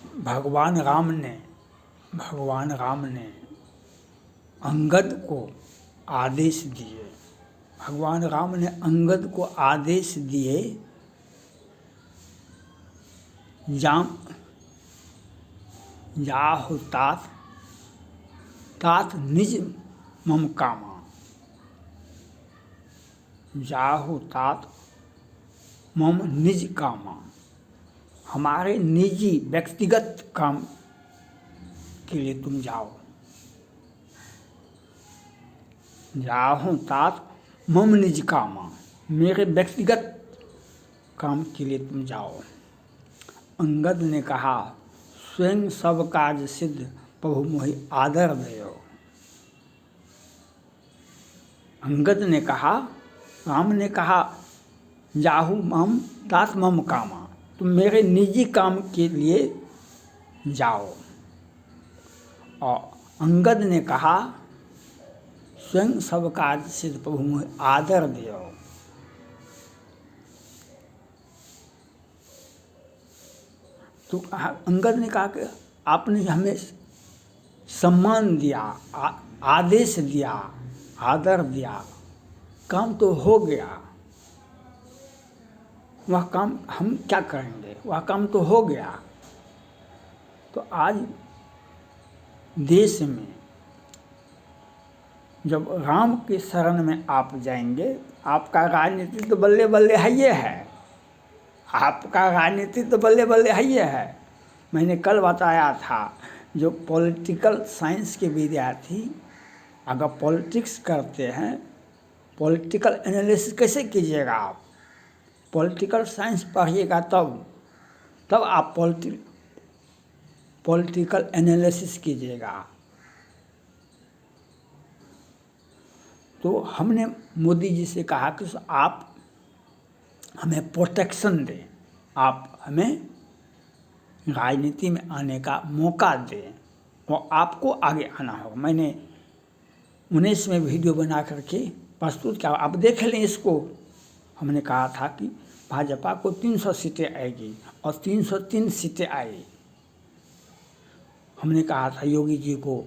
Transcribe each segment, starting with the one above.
भगवान राम ने अंगद को आदेश दिए। भगवान राम ने अंगद को आदेश दिए, जाहु तात निज मम कामा। जाहु तात मम निज कामा। हमारे निजी व्यक्तिगत काम के लिए तुम जाओ। जाहु तात मम निज कामा, मेरे व्यक्तिगत काम के लिए तुम जाओ। अंगद ने कहा, स्वयं सब काज सिद्ध प्रभु मोहि आदर दयो। अंगद ने कहा, राम ने कहा, जाहु मम तात मम कामा, तुम मेरे निजी काम के लिए जाओ। और अंगद ने कहा, स्वयं सब काज सिद्ध प्रभु मोहि आदर दयो। तो अंगद ने कहा कि आपने हमें सम्मान दिया, आदेश दिया, आदर दिया, काम तो हो गया, वह काम हम क्या करेंगे, वह काम तो हो गया। तो आज देश में जब राम के शरण में आप जाएंगे, आपका राजनीति तो बल्ले बल्ले है ये है, आपका राजनीति तो बल्ले बल्ले है ये है। मैंने कल बताया था, जो पॉलिटिकल साइंस के विद्यार्थी अगर पॉलिटिक्स करते हैं, पॉलिटिकल एनालिसिस कैसे कीजिएगा आप? पॉलिटिकल साइंस पढ़िएगा तब आप पॉलिटिकल एनालिसिस कीजिएगा। तो हमने मोदी जी से कहा कि आप हमें प्रोटेक्शन दें, आप हमें राजनीति में आने का मौका दें और आपको आगे आना होगा। मैंने 19 में वीडियो बना करके प्रस्तुत किया, आप देख लें इसको। हमने कहा था कि भाजपा को 300 सीटें आएगी और 303 सीटें आई। हमने कहा था योगी जी को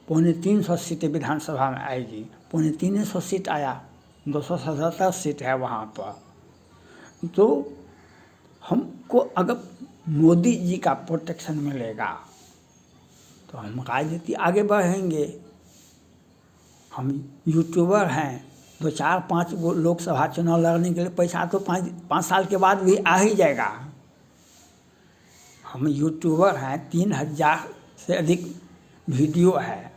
350 सीटें विधानसभा में आएगी, 350 सीट आया, 277 सीट है वहाँ पर। तो हमको अगर मोदी जी का प्रोटेक्शन मिलेगा तो हम राजनीति आगे बढ़ेंगे। हम यूट्यूबर हैं, 2-4-5 लोकसभा चुनाव लड़ने के लिए पैसा तो 5 साल के बाद भी आ ही जाएगा। हम यूट्यूबर हैं, 3000 से अधिक वीडियो है।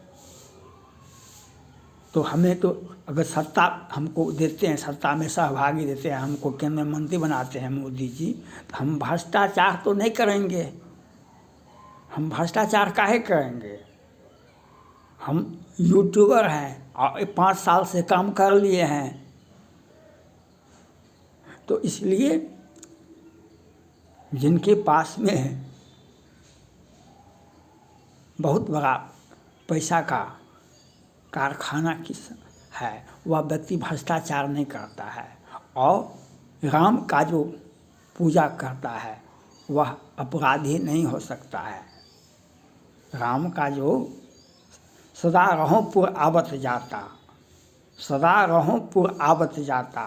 तो हमें तो अगर सत्ता हमको देते हैं, सत्ता में सहभागी देते हैं, हमको केंद्र मंत्री बनाते हैं मोदी जी, तो हम भ्रष्टाचार तो नहीं करेंगे। हम भ्रष्टाचार काहे करेंगे? हम यूट्यूबर हैं और 5 साल से काम कर लिए हैं। तो इसलिए जिनके पास में बहुत बड़ा पैसा का कारखाना है, वह व्यक्ति भ्रष्टाचार नहीं करता है। और राम का जो पूजा करता है वह अपराधी नहीं हो सकता है। राम का जो सदा रहो पुर आवत जाता, सदा रहो पुर आवत जाता,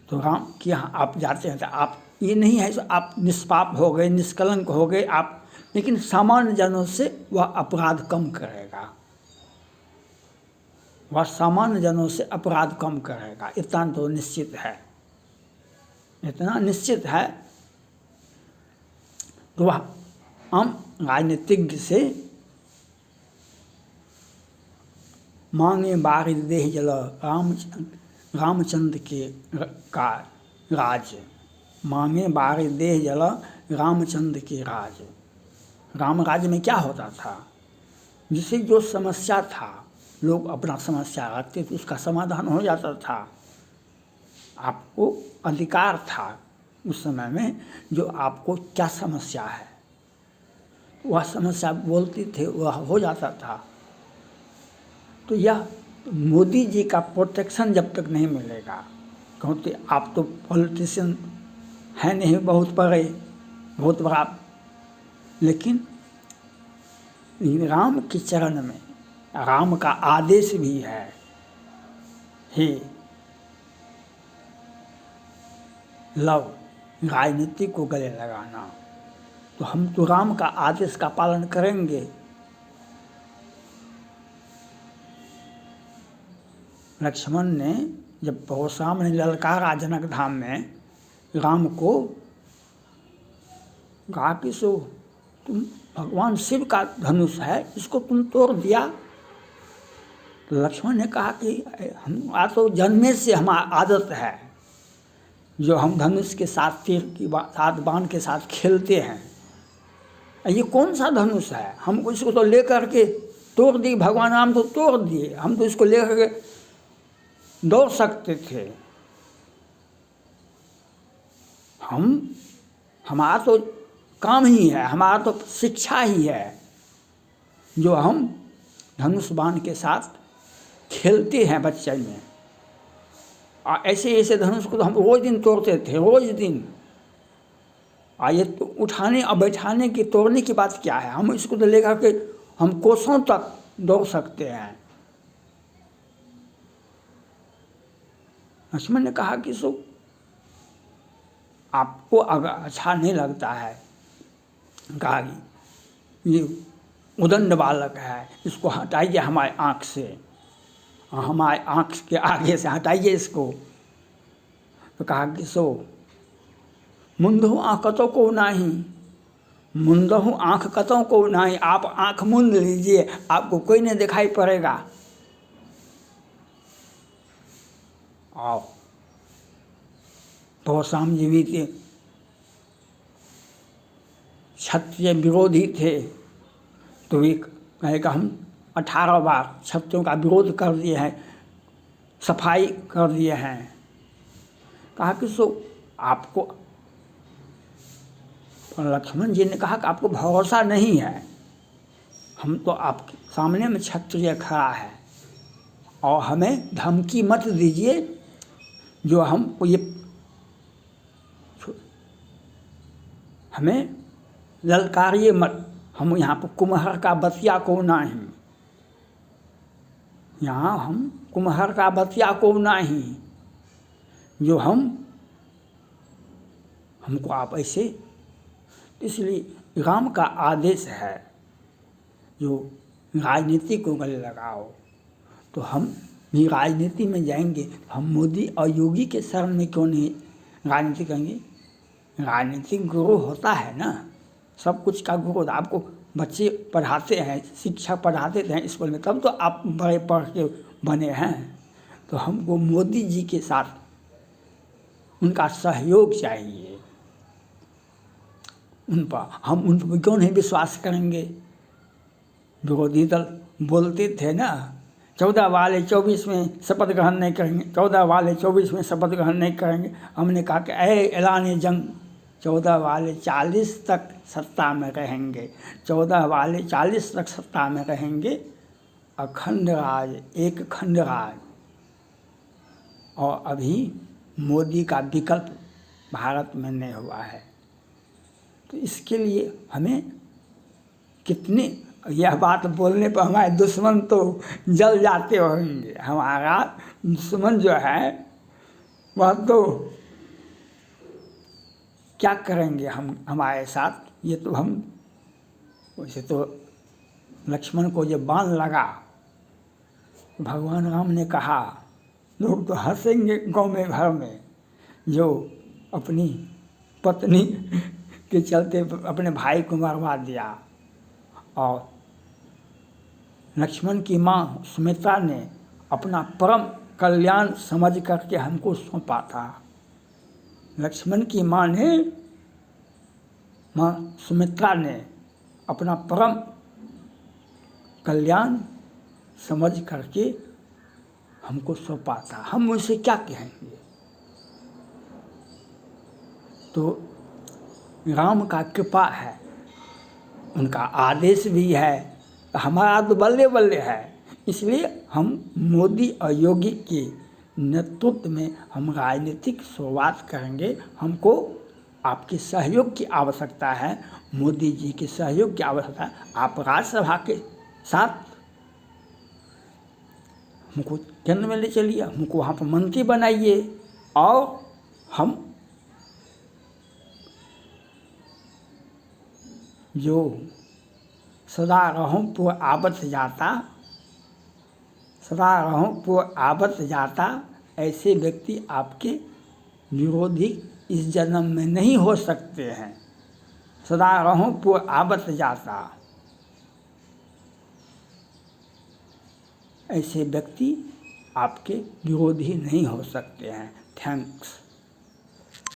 तो राम के यहाँ आप जाते हैं तो आप ये नहीं है कि आप निष्पाप हो गए, निष्कलंक हो गए आप, लेकिन सामान्य जनों से वह अपराध कम करेगा, वह सामान्य जनों से अपराध कम करेगा। इतना तो निश्चित है, इतना निश्चित है। तो वह आम राजनीतिज्ञ से मांगे बारि देह जल रामचंद्र के का राज, मांगे बारि देह जल रामचंद्र के राज। राम राज्य में क्या होता था? जिसे जो समस्या था, लोग अपना समस्या रखते तो उसका समाधान हो जाता था। आपको अधिकार था उस समय में, जो आपको क्या समस्या है वह समस्या बोलते थे, वह हो जाता था। तो यह मोदी जी का प्रोटेक्शन जब तक नहीं मिलेगा, क्योंकि आप तो पॉलिटिशियन हैं नहीं, बहुत बड़े, बहुत बड़ा लेकिन राम के चरण में राम का आदेश भी है, हे लव राजनीति को गले लगाना। तो हम तो राम का आदेश का पालन करेंगे। लक्ष्मण ने जब परशुराम ने ललकारा जनक धाम में राम को, कहा कि सो तुम भगवान शिव का धनुष है, इसको तुम तोड़ दिया। तो लक्ष्मण ने कहा कि हमारा तो जन्मे से हमारा आदत है, जो हम धनुष के साथ तीर की साथ बाण के साथ खेलते हैं। ये कौन सा धनुष है? हम इसको तो लेकर के तोड़ दिए, भगवान राम तो तोड़ दिए, हम तो इसको लेकर के दौड़ सकते थे। हमारा तो काम ही है, हमारा तो शिक्षा ही है, जो हम धनुष बाण के साथ खेलते हैं बच्चे में। और ऐसे ऐसे धनुष को तो हम रोज दिन तोड़ते थे, रोज दिन। ये तो उठाने और बैठाने की, तोड़ने की बात क्या है? हम इसको तो लेकर के हम कोसों तक दौड़ सकते हैं। लक्ष्मण ने कहा कि सो आपको अगर अच्छा नहीं लगता है, कहा ये उदंड बालक है, इसको हटाइए हमारे आँख से, हमारे आँख के आगे से हटाइए इसको। तो कहा कि सो मुंदहु आँख कतों को नहीं, मुंदहु आँख कतों को नहीं, आप आँख मूंद लीजिए, आपको कोई नहीं दिखाई पड़ेगा। और परशुराम जी भी थे, क्षत्रिय विरोधी थे, तो एक कहेगा हम 18 बार क्षत्रियों का विरोध कर दिए हैं, सफाई कर दिए हैं। कहा कि सो आपको, लक्ष्मण जी ने कहा कि आपको भरोसा नहीं है, हम तो आपके सामने में क्षत्रिय खड़ा है और हमें धमकी मत दीजिए, जो हमको ये हमें ललकारिए मत। हम यहाँ पर कुम्हार का बतिया को नहीं, यहाँ हम कुम्हार का बतिया को नहीं, जो हमको आप ऐसे। इसलिए राम का आदेश है, जो राजनीति को गले लगाओ। तो हम भी राजनीति में जाएंगे, हम मोदी और योगी के शरण में क्यों नहीं राजनीति करेंगे? राजनीतिक गुरु होता है ना, सब कुछ का गुरु। आपको बच्चे पढ़ाते हैं, शिक्षक पढ़ाते हैं स्कूल में, तब तो आप बड़े पढ़ के बने हैं। तो हमको मोदी जी के साथ उनका सहयोग चाहिए, उन पर हम उन पर क्यों नहीं विश्वास करेंगे? विरोधी दल बोलते थे ना, 14 वाले 24 में शपथ ग्रहण नहीं करेंगे, 14 वाले 24 में शपथ ग्रहण नहीं करेंगे। हमने कहा कि ऐलान जंग, 14 वाले 40 तक सत्ता में रहेंगे, 14 वाले 40 तक सत्ता में रहेंगे, अखंड राज, एक खंड राज। और अभी मोदी का विकल्प भारत में नहीं हुआ है। तो इसके लिए हमें कितने, यह बात बोलने पर हमारे दुश्मन तो जल जाते होंगे। हमारा दुश्मन जो है वह तो क्या करेंगे हमारे साथ? ये तो हम, वैसे तो लक्ष्मण को जब बाण लगा, भगवान राम ने कहा, लोग तो हंसेंगे गाँव में घर में, जो अपनी पत्नी के चलते अपने भाई को मरवा दिया। और लक्ष्मण की माँ सुमित्रा ने अपना परम कल्याण समझ करके हमको सौंपा था। लक्ष्मण की माँ सुमित्रा ने अपना परम कल्याण समझ करके हमको सौंपा था, हम उसे क्या कहेंगे? तो राम का कृपा है, उनका आदेश भी है, हमारा तो बल्ले बल्ले है। इसलिए हम मोदी और योगी के नेतृत्व में हम राजनीतिक शुरुआत करेंगे। हमको आपके सहयोग की आवश्यकता है, मोदी जी के सहयोग की आवश्यकता है। आप राज्यसभा के साथ हमको केंद्र में ले चलिए, हमको वहाँ पर मंत्री बनाइए और हम जो सदा रहूं पुर आबत जाता, सदा रहूं पुर आबत जाता, ऐसे व्यक्ति आपके विरोधी इस जन्म में नहीं हो सकते हैं। सदा रहूं पुर आबत जाता, ऐसे व्यक्ति आपके विरोधी नहीं हो सकते हैं। थैंक्स।